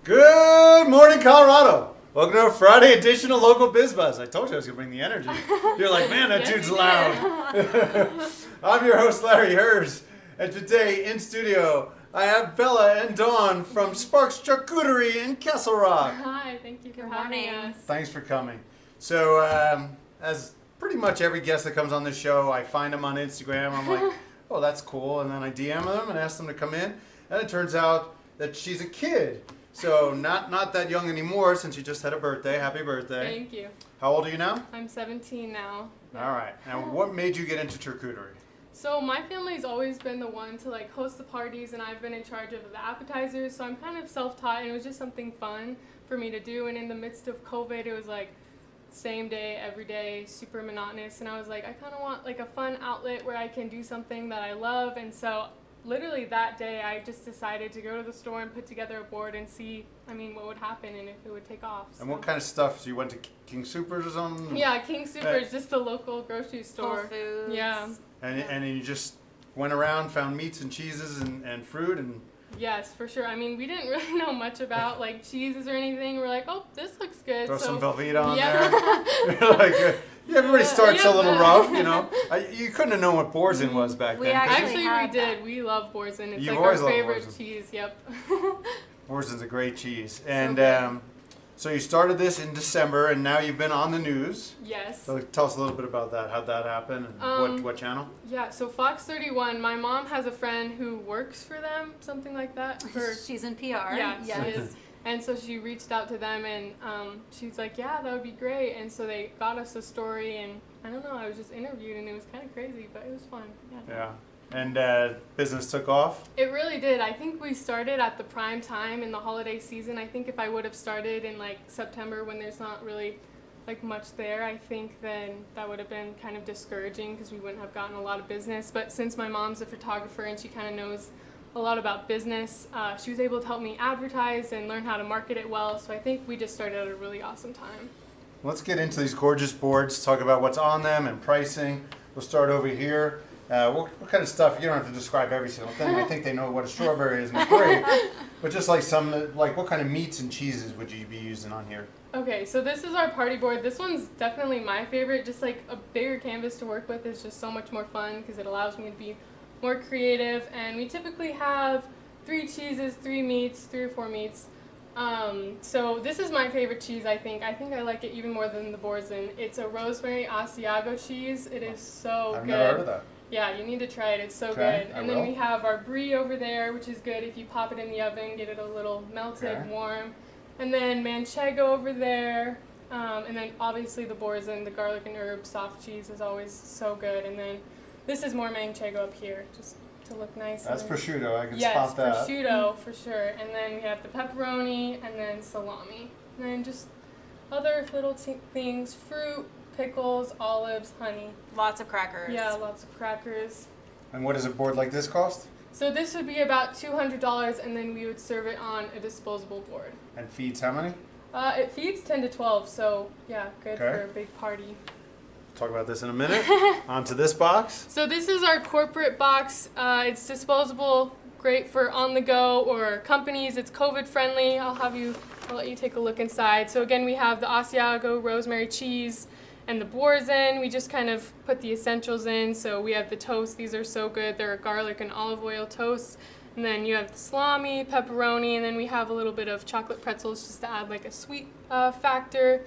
Good morning, Colorado. Welcome to our Friday edition of Local Biz Buzz. I told you I was going to bring the energy. You're like, man, that dude's loud. I'm your host, Larry Hers. And today in studio, I have Bella and Dawn from Sparks Charcuterie in Castle Rock. Hi, thank you for having us. Thanks for coming. So, as pretty much every guest that comes on this show, I find them on Instagram. I'm like, oh, that's cool. And then I DM them and ask them to come in. And it turns out that she's a kid. So not that young anymore since you just had a birthday. Happy birthday. Thank you. How old are you now? I'm 17 now. All right. Now, what made you get into charcuterie? So my family's always been the one to like host the parties, and I've been in charge of the appetizers. So I'm kind of self-taught, and it was just something fun for me to do. And in the midst of COVID, it was like same day, every day, super monotonous. And I was like, I kind of want like a fun outlet where I can do something that I love. And so literally that day, I just decided to go to the store and put together a board and see, what would happen and if it would take off. So. And what kind of stuff? So you went to King Soopers or something? Yeah, King Soopers, just a local grocery store. Whole Foods. Yeah. And you just went around, found meats and cheeses and fruit and... Yes, for sure. We didn't really know much about like cheeses or anything. We're like, oh, this looks good. Throw so, some Velveeta on yeah. there. You're like, everybody starts Yeah. a little rough, you know. You couldn't have known what Borzen was back We then. 'cause actually Actually, we did. We love Borzen. It's You've like always our loved favorite Borzen. cheese. Yep. Borzen's a great cheese. And good. so you started this in December, and now you've been on the news. Yes. So tell us a little bit about that. How'd that happen? And what channel? Yeah. So Fox 31. My mom has a friend who works for them, something like that. She's in PR. Yeah, Yes. she is. And so she reached out to them, and she's like, yeah, that would be great. And so they got us a story, and I don't know, I was just interviewed, and it was kind of crazy, but it was fun. Yeah. Yeah. And business took off? It really did. I think we started at the prime time in the holiday season. I think if I would have started in like September when there's not really like much there, I think then that would have been kind of discouraging because we wouldn't have gotten a lot of business. But since my mom's a photographer and she kind of knows a lot about business, she was able to help me advertise and learn how to market it well. So I think we just started at a really awesome time. Let's get into these gorgeous boards, talk about what's on them and pricing. We'll start over here. What kind of stuff? You don't have to describe every single thing. I think they know what a strawberry is and it's great. But just like what kind of meats and cheeses would you be using on here? Okay, so this is our party board. This one's definitely my favorite. Just like a bigger canvas to work with is just so much more fun because it allows me to be more creative. And we typically have 3 cheeses, 3 meats, 3 or 4 meats. So this is my favorite cheese, I think. I think I like it even more than the Borzen. It's a rosemary Asiago cheese. It is so I've good. never heard of that. Yeah, you need to try it. It's so Okay, good. I And then will. we have our brie over there, which is good if you pop it in the oven, get it a little melted, Okay. warm. And then manchego over there. And then obviously the Borzen, the garlic and herb soft cheese is always so good. And then this is more manchego up here, just to look nice. That's and then, prosciutto. I can yes, spot that. prosciutto for sure. And then we have the pepperoni and then salami. And then just other little things, fruit, pickles, olives, honey. Lots of crackers. Yeah, lots of crackers. And what does a board like this cost? So this would be about $200, and then we would serve it on a disposable board. And feeds how many? It feeds 10 to 12, so yeah, good Okay. for a big party. Talk about this in a minute. On to this box. So this is our corporate box. It's disposable, great for on the go or companies. It's COVID friendly. I'll let you take a look inside. So again, we have the Asiago rosemary cheese and the Borzen. We just kind of put the essentials in. So we have the toast. These are so good. They're a garlic and olive oil toast. And then you have the salami, pepperoni, and then we have a little bit of chocolate pretzels just to add like a sweet factor.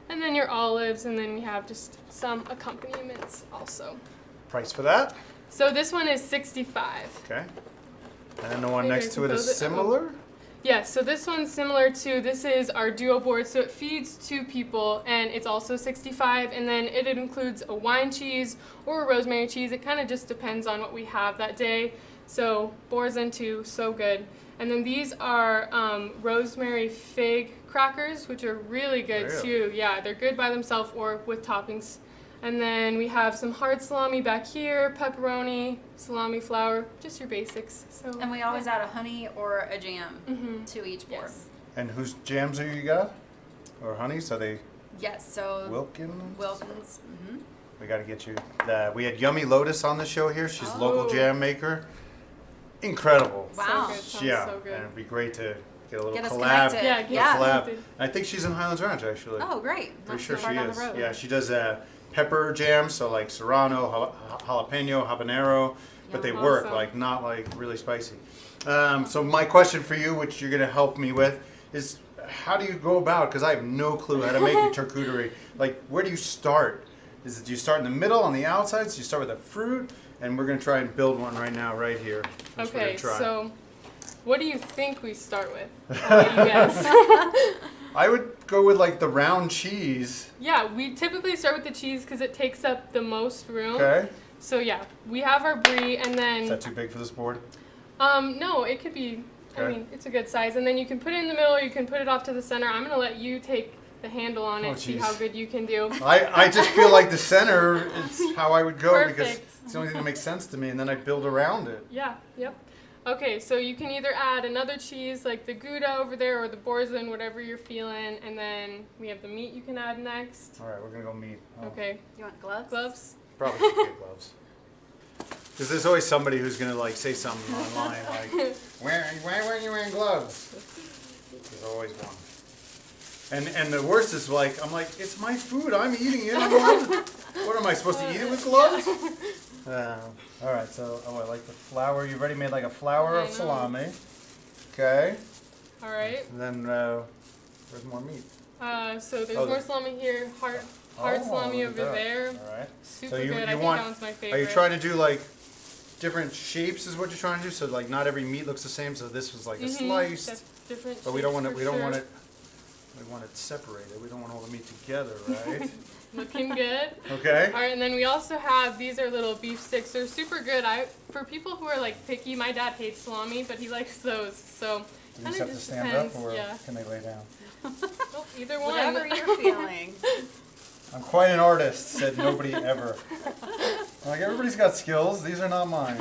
And then your olives, and then we have just some accompaniments also. Price for that? So this one is $65. Okay. And the one Maybe I next to can it close is it. similar? Yes, so this one's similar to, this is our duo board, so it feeds 2 people, and it's also $65, and then it includes a wine cheese or a rosemary cheese. It kind of just depends on what we have that day. So Borzen too, so good. And then these are rosemary fig crackers, which are really good Really? too. Yeah, they're good by themselves or with toppings. And then we have some hard salami back here, pepperoni, salami flour, just your basics. So And we always add a honey or a jam to each board. Yes. And whose jams are you got? Or honeys? Are they Yes, so Wilkins? Wilkins. We got to get you. We had Yummy Lotus on the show here. She's a local Oh. jam maker. Incredible. Wow. So good. Sounds Yeah, so good. and it'd be great to get a little Get us collab. connected. Yeah, Yeah. Collab. connected. I think she's in Highlands Ranch actually. Oh, great. Not Pretty sure too far she down is. the road. Yeah, she does pepper jam, so like serrano, jalapeno, habanero, but they work Awesome. like not like really spicy. So my question for you, which you're gonna help me with, is how do you go about? Because I have no clue how to make a charcuterie. Like, where do you start? Do you start in the middle, on the outsides? Do you start with the fruit? And we're gonna try and build one right now, right here. That's what we're Okay, gonna try. so what do you think we start with? I'll let you guess. I would go with like the round cheese. Yeah, we typically start with the cheese because it takes up the most room. Okay. So yeah, we have our brie, and Is then that too big for this board? no, it could be. I Okay. mean, it's a good size, and then you can put it in the middle, or you can put it off to the center. I'm gonna let you take the handle on it, Oh, see geez. how good you can do. I just feel like the center is how I would go because Perfect. it's the only thing that makes sense to me, and then I build around it. Yeah, yep. Okay, so you can either add another cheese like the Gouda over there or the Boursin, whatever you're feeling, and then we have the meat you can add next. All right, we're gonna go meat. Oh, Okay, You want gloves? gloves? Probably should get gloves. Because there's always somebody who's gonna like say something online like, why weren't you wearing gloves? There's always one. And the worst is like, I'm like, it's my food. I'm eating it. What am I supposed to eat it with gloves? All right, so I like the flour. You've already made like a flour I of know. salami. Okay. All right. And then where's more meat? So there's Oh, more salami here, hard Oh, salami look at over that. there. All right. Super So you good. I think want- that one's my Are favorite. you trying to do like different shapes? Is what you're trying to do? So like not every meat looks the same. So this was like a Mhm, sliced. that's different But we don't shapes want it. for We don't want sure. it. We want it separated. We don't want all the meat together, right? Looking good. Okay. All right, and then we also have, these are little beef sticks. They're super good. For people who are like picky, my dad hates salami, but he likes those. So Do you kind just of have to just stand depends. up, or Yeah. can they lay down? Oh, either one. Whatever you're feeling. I'm quite an artist, said nobody ever. I'm like, everybody's got skills. These are not mine.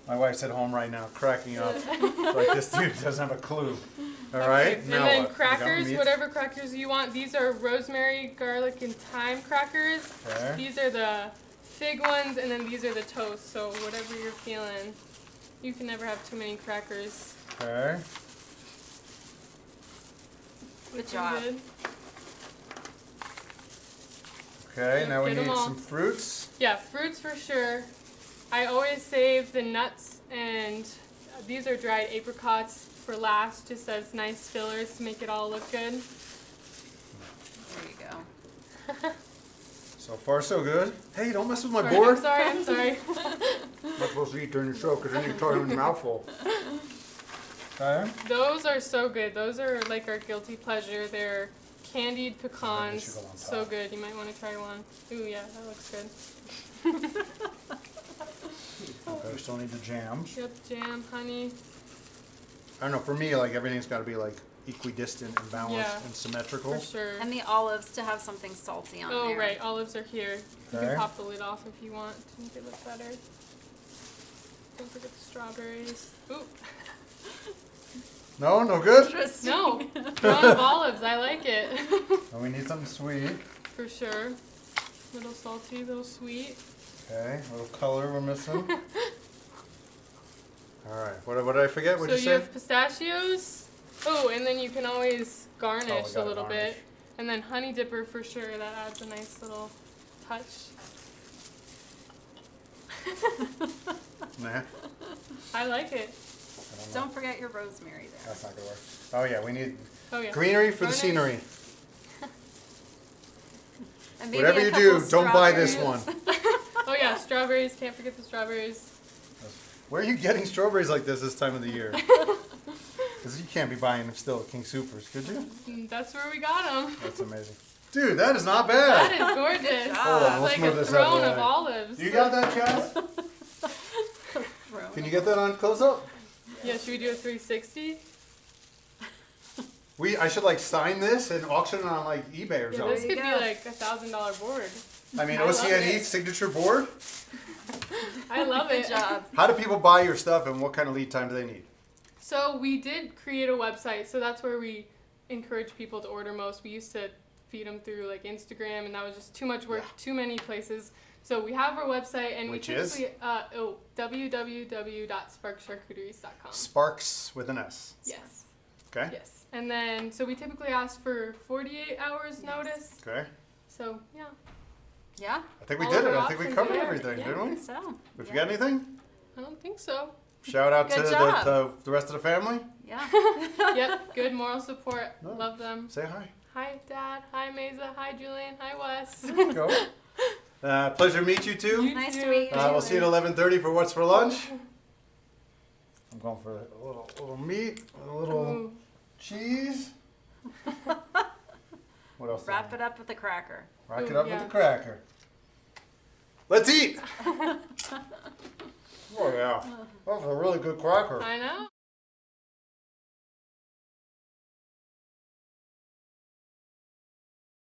My wife's at home right now, cracking up. Like, this dude doesn't have a clue. All right. And Now then what? We got crackers, meat. whatever crackers you want. These are rosemary, garlic, and thyme crackers. Okay. These are the fig ones, and then these are the toast. So whatever you're feeling, you can never have too many crackers. Okay. Good Looking job. good. Okay. Yep, Now we get 'em need all. some fruits. Yeah, fruits for sure. I always save the nuts, and these are dried apricots for last, just as nice fillers to make it all look good. There you go. So far, so good. Hey, don't mess with my Sorry, board. I'm sorry. I'm not supposed to eat during the show because then you're talking with your mouth full. Okay. Those are so good. Those are like our guilty pleasure. They're candied should pecans. go on So top. good. You might want to try one. Ooh, yeah, that looks good. Okay, we still need the jams. Yep, jam, honey. I don't know. For me, like everything's got to be like equidistant and balanced Yeah, and symmetrical. For sure. And the olives to have something salty on Oh, there. right. Olives are here. You Okay. can pop the lid off if you want to make it look better. Don't forget the strawberries. Ooh. No, no good. Interesting. No, crown of olives. I like it. And we need something sweet. For sure. Little salty, little sweet. Okay, a little color we're missing. All right. What did I forget? What So did you you say? have pistachios. Oh, and then you can always garnish a gotta little garnish. bit. And then honey dipper for sure. That adds a nice little touch. Nah, I like it. I don't know. Don't forget your rosemary there. That's not gonna work. Oh yeah, we need Oh yeah. greenery for the Garnish. scenery. And maybe Whatever a you couple do, don't buy this one. strawberries. Oh yeah, strawberries. Can't forget the strawberries. Where are you getting strawberries like this time of the year? Because you can't be buying them still at King Supers, could you? That's where we got them. That's amazing. Dude, that is not That bad. is gorgeous. Hold on, It's let's like move a this out of throne the of way. olives. You got that, Chaz? Can you get that on close up? Yeah, should we do a 360? I should like sign this and auction it on like eBay or Yeah, something. this you could be go. like $1,000 board. I mean, I love OCNE it. signature board. I love Good it. job. How do people buy your stuff and what kind of lead time do they need? So we did create a website, so that's where we encourage people to order most. We used to feed them through like Instagram, and that was just too much work, too many places. So we have our website, and Which we is? typically www.sparkcharcuteries.com. Sparks with an S. Yes. Okay. Yes. And then, so we typically ask for 48 hours notice. Okay. So, yeah. Yeah. I think we All did of it. our I think we options covered are there. everything, Yeah. didn't we? So. We yeah. forget anything? I don't think so. Shout out Good to job. the rest of the family. Yeah. Yep. Good moral support. No. Love them. Say hi. Hi, Dad. Hi, Mesa. Hi, Julian. Hi, Wes. Go. Pleasure to meet you two. You Nice to too. meet you. We'll see you at 11:30 for what's for lunch. I'm going for a little meat, a little Ooh. cheese. What else? Wrap it up with a cracker. Wrap it Ooh, up yeah. with a cracker. Let's eat. Oh yeah, that's a really good cracker. I know.